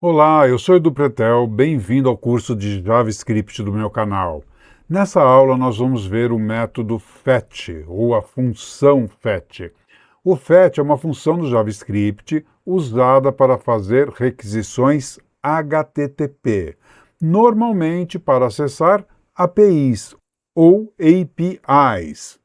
Olá, eu sou Edu Pretel, bem-vindo ao curso de JavaScript do meu canal. Nessa aula nós vamos ver o método fetch, ou a função fetch. O fetch é uma função do JavaScript usada para fazer requisições HTTP, normalmente para acessar APIs ou APIs.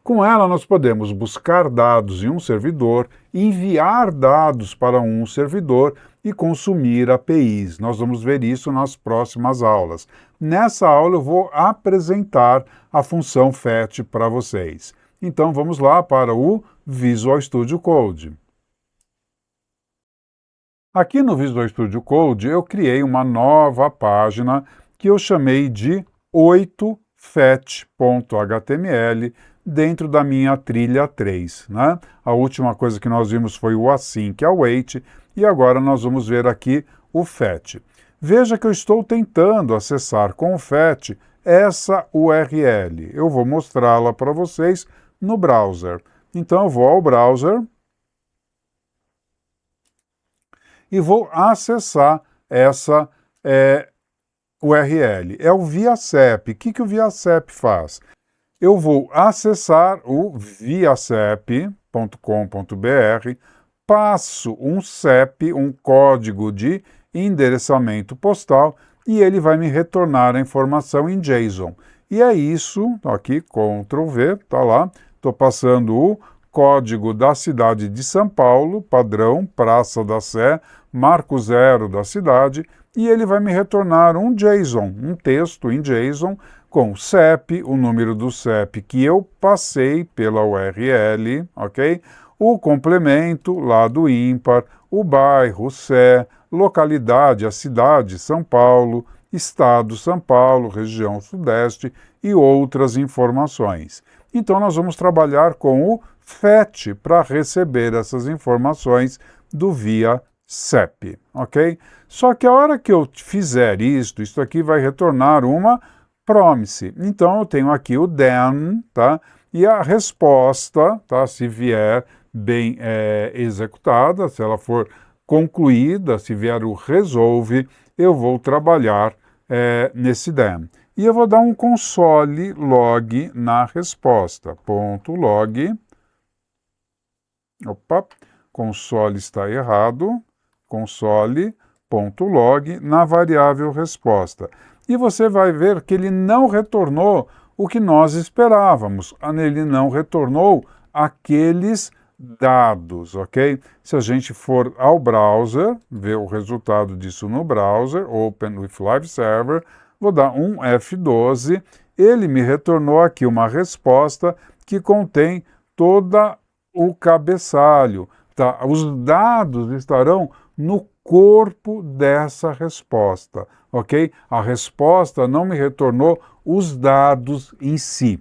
Com ela, nós podemos buscar dados em um servidor, enviar dados para um servidor e consumir APIs. Nós vamos ver isso nas próximas aulas. Nessa aula, eu vou apresentar a função fetch para vocês. Então, vamos lá para o Visual Studio Code. Aqui no Visual Studio Code, eu criei uma nova página que eu chamei de 8fetch.html dentro da minha trilha 3. Né? A última coisa que nós vimos foi o async await, e agora nós vamos ver aqui o fetch. Veja que eu estou tentando acessar com o fetch essa URL. Eu vou mostrá-la para vocês no browser. Então eu vou ao browser e vou acessar essa URL. É o ViaCep. O que o ViaCep faz? Eu vou acessar o viacep.com.br, passo um CEP, um código de endereçamento postal, e ele vai me retornar a informação em JSON. E é isso, aqui, Ctrl V, tá lá, estou passando o código da cidade de São Paulo, padrão, Praça da Sé, marco 0 da cidade, e ele vai me retornar um JSON, um texto em JSON, com CEP, o número do CEP que eu passei pela URL, ok? O complemento, lado ímpar, o bairro, CE, localidade, a cidade, São Paulo, estado, São Paulo, região sudeste e outras informações. Então, nós vamos trabalhar com o fetch para receber essas informações do ViaCep, ok? Só que a hora que eu fizer isso aqui vai retornar uma promise. Então, eu tenho aqui o then, tá? E a resposta, tá? Se vier bem executada, se ela for concluída, se vier o resolve, eu vou trabalhar nesse then. E eu vou dar um console log na resposta. Ponto log. Opa, console está errado. Console.log na variável resposta. E você vai ver que ele não retornou o que nós esperávamos. Ele não retornou aqueles dados, ok? Se a gente for ao browser, ver o resultado disso no browser, Open with Live Server, vou dar um F12, ele me retornou aqui uma resposta que contém toda o cabeçalho. Tá? Os dados estarão no corpo dessa resposta, ok? A resposta não me retornou os dados em si.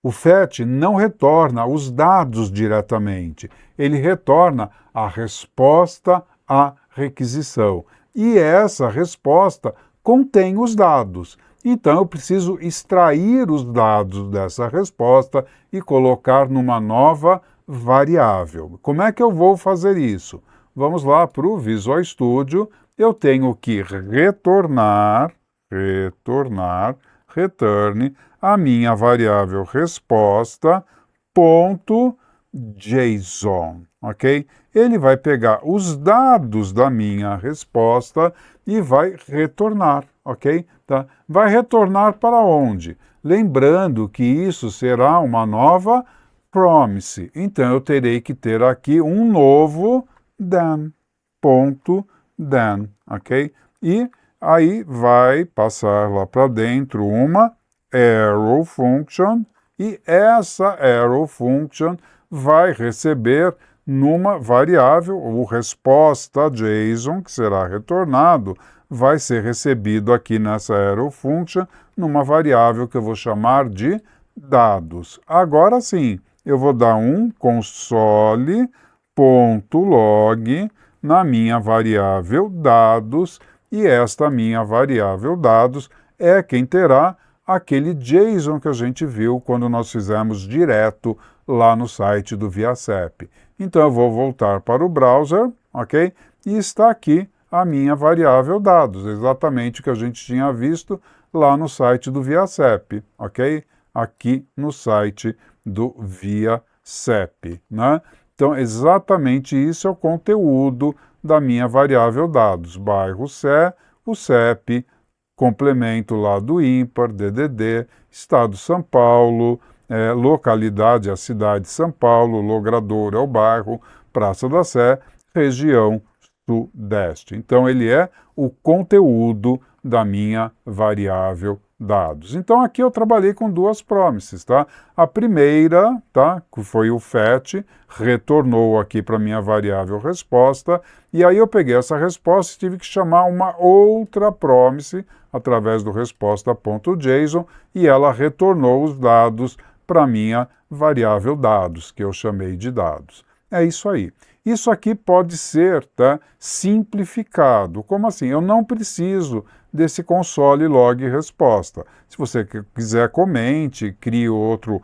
O fetch não retorna os dados diretamente, ele retorna a resposta à requisição. E essa resposta contém os dados. Então, eu preciso extrair os dados dessa resposta e colocar numa nova variável. Como é que eu vou fazer isso? Vamos lá para o Visual Studio. Eu tenho que return a minha variável resposta.json, ok? Ele vai pegar os dados da minha resposta e vai retornar, ok? Tá? Vai retornar para onde? Lembrando que isso será uma nova promise. Então, eu terei que ter aqui um novo then, ok? E aí vai passar lá para dentro uma arrow function, e essa arrow function vai receber numa variável, o resposta JSON, que será retornado, vai ser recebido aqui nessa arrow function, numa variável que eu vou chamar de dados. Agora sim, eu vou dar um console.log na minha variável dados, e esta minha variável dados é quem terá aquele JSON que a gente viu quando nós fizemos direto lá no site do ViaCep. Então eu vou voltar para o browser, ok? E está aqui a minha variável dados, exatamente o que a gente tinha visto lá no site do ViaCep, ok? Aqui no site do ViaCep, né? Então, exatamente isso é o conteúdo da minha variável dados, bairro CE, o CEP, complemento lá do ímpar, DDD, Estado São Paulo, localidade a cidade de São Paulo, logrador é o bairro, Praça da Sé, região Sudeste. Então, ele é o conteúdo da minha variável dados. Então, aqui eu trabalhei com duas promises, tá? A primeira, tá, que foi o fetch, retornou aqui para minha variável resposta, e aí eu peguei essa resposta e tive que chamar uma outra promise através do resposta.json, e ela retornou os dados para minha variável dados, que eu chamei de dados. É isso aí. Isso aqui pode ser, tá, simplificado. Como assim? Eu não preciso desse console log resposta. Se você quiser, comente, crie outro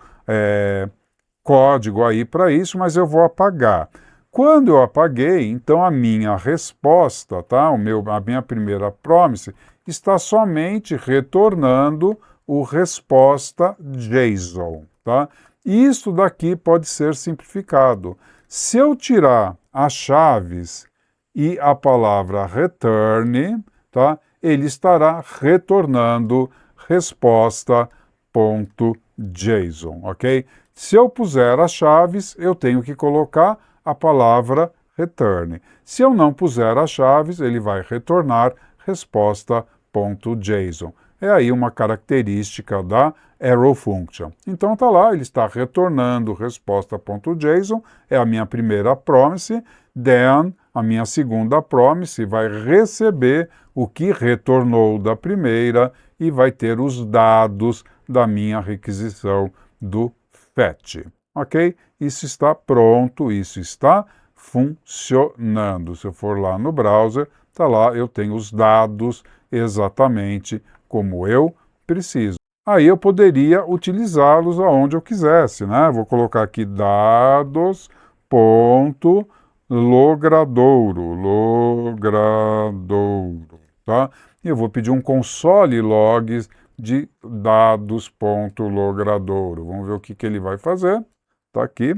código aí para isso, mas eu vou apagar. Quando eu apaguei, então a minha resposta, tá, a minha primeira promise, está somente retornando o resposta JSON, tá? Isso daqui pode ser simplificado. Se eu tirar as chaves e a palavra return, tá, ele estará retornando resposta.json, ok? Se eu puser as chaves, eu tenho que colocar a palavra return. Se eu não puser as chaves, ele vai retornar resposta.json. É aí uma característica da arrow function. Então tá lá, ele está retornando resposta.json, é a minha primeira promise, then a minha segunda promise vai receber o que retornou da primeira e vai ter os dados da minha requisição do fetch. Ok? Isso está pronto, isso está funcionando. Se eu for lá no browser, tá lá, eu tenho os dados exatamente como eu preciso. Aí eu poderia utilizá-los aonde eu quisesse, né? Vou colocar aqui dados.logradouro, tá? E eu vou pedir um console logs de dados.logradouro. Vamos ver o que ele vai fazer. Tá aqui,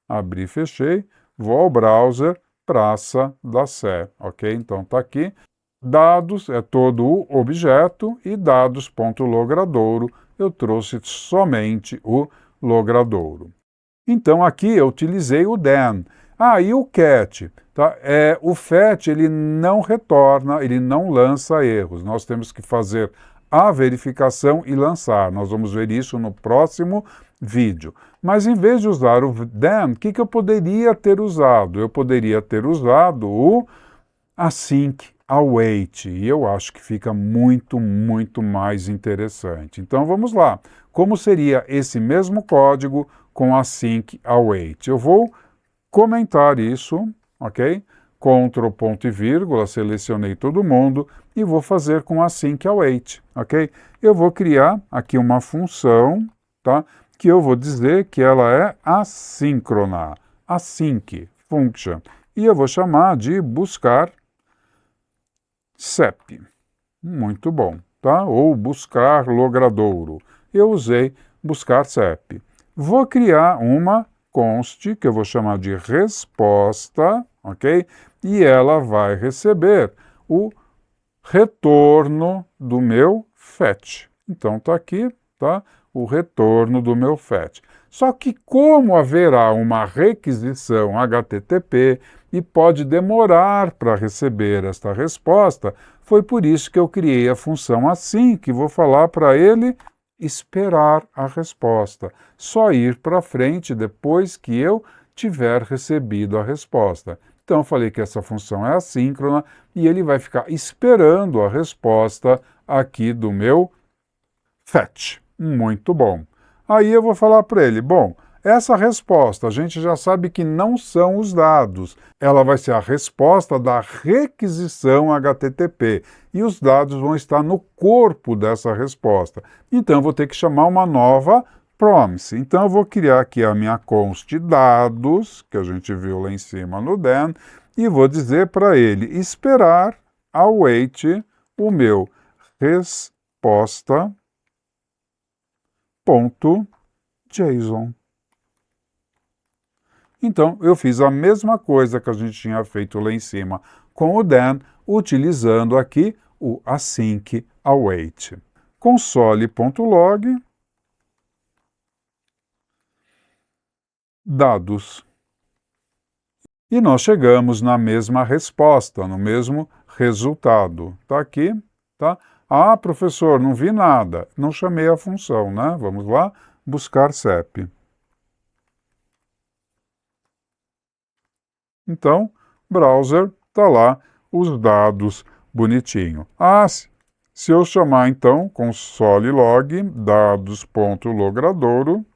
abri e fechei, vou ao browser, Praça da Sé, ok? Então tá aqui. Dados é todo o objeto e dados.logradouro eu trouxe somente o logradouro. Então aqui eu utilizei o then. E o cat, tá? O fetch ele não retorna, ele não lança erros. Nós temos que fazer a verificação e lançar. Nós vamos ver isso no próximo vídeo. Mas em vez de usar o then, o que eu poderia ter usado? Eu poderia ter usado o async await, e eu acho que fica muito mais interessante. Então vamos lá. Como seria esse mesmo código com async await? Eu vou comentar isso, ok? Ctrl, ponto e vírgula, selecionei todo mundo e vou fazer com async await, ok? Eu vou criar aqui uma função, tá? Que eu vou dizer que ela é assíncrona, async function, e eu vou chamar de buscar CEP. Muito bom, tá? Ou buscar logradouro. Eu usei buscar CEP. Vou criar uma const, que eu vou chamar de resposta, ok? E ela vai receber o retorno do meu fetch. Então tá aqui, tá? O retorno do meu fetch. Só que como haverá uma requisição HTTP e pode demorar para receber esta resposta, foi por isso que eu criei a função assim, que vou falar para ele esperar a resposta. Só ir para frente depois que eu tiver recebido a resposta. Então eu falei que essa função é assíncrona e ele vai ficar esperando a resposta aqui do meu fetch. Muito bom. Aí eu vou falar para ele, bom, essa resposta a gente já sabe que não são os dados. Ela vai ser a resposta da requisição HTTP. E os dados vão estar no corpo dessa resposta. Então eu vou ter que chamar uma nova promise. Então eu vou criar aqui a minha const dados, que a gente viu lá em cima no then, e vou dizer para ele esperar await o meu resposta.json. Então, eu fiz a mesma coisa que a gente tinha feito lá em cima com o then, utilizando aqui o async await. Console.log, dados. E nós chegamos na mesma resposta, no mesmo resultado. Está aqui, tá? Ah, professor, não vi nada. Não chamei a função, né? Vamos lá, buscar CEP. Então, browser, está lá os dados bonitinho. Ah, se eu chamar então console log dados.logradouro,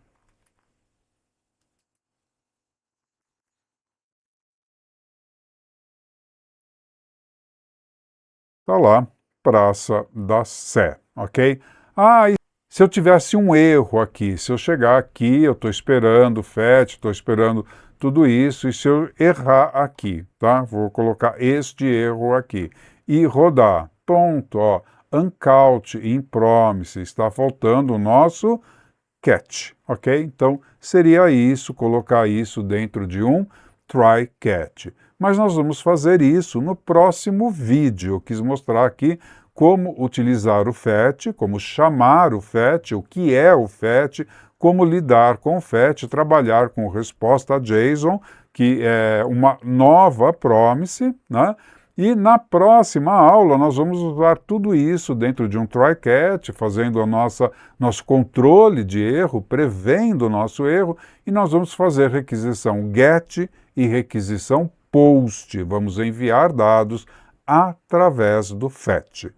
está lá, Praça da Sé, ok? Ah, e se eu tivesse um erro aqui, se eu chegar aqui, eu estou esperando o FET, estou esperando tudo isso, e se eu errar aqui, tá? Vou colocar este erro aqui e rodar, ponto, ó, uncount in promise, está faltando o nosso catch, ok? Então, seria isso, colocar isso dentro de um try catch. Mas nós vamos fazer isso no próximo vídeo. Eu quis mostrar aqui como utilizar o FET, como chamar o FET, o que é o FET, como lidar com o FET, trabalhar com resposta JSON, que é uma nova promise, né? E na próxima aula nós vamos usar tudo isso dentro de um try-catch, fazendo nosso controle de erro, prevendo o nosso erro, e nós vamos fazer requisição GET e requisição POST. Vamos enviar dados através do FET.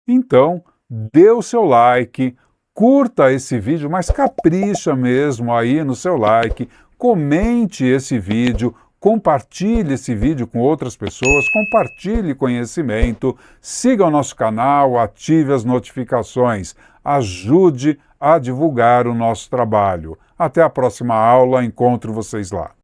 Então, dê o seu like, curta esse vídeo, mas capricha mesmo aí no seu like, comente esse vídeo, compartilhe esse vídeo com outras pessoas, compartilhe conhecimento, siga o nosso canal, ative as notificações, ajude a divulgar o nosso trabalho. Até a próxima aula, encontro vocês lá.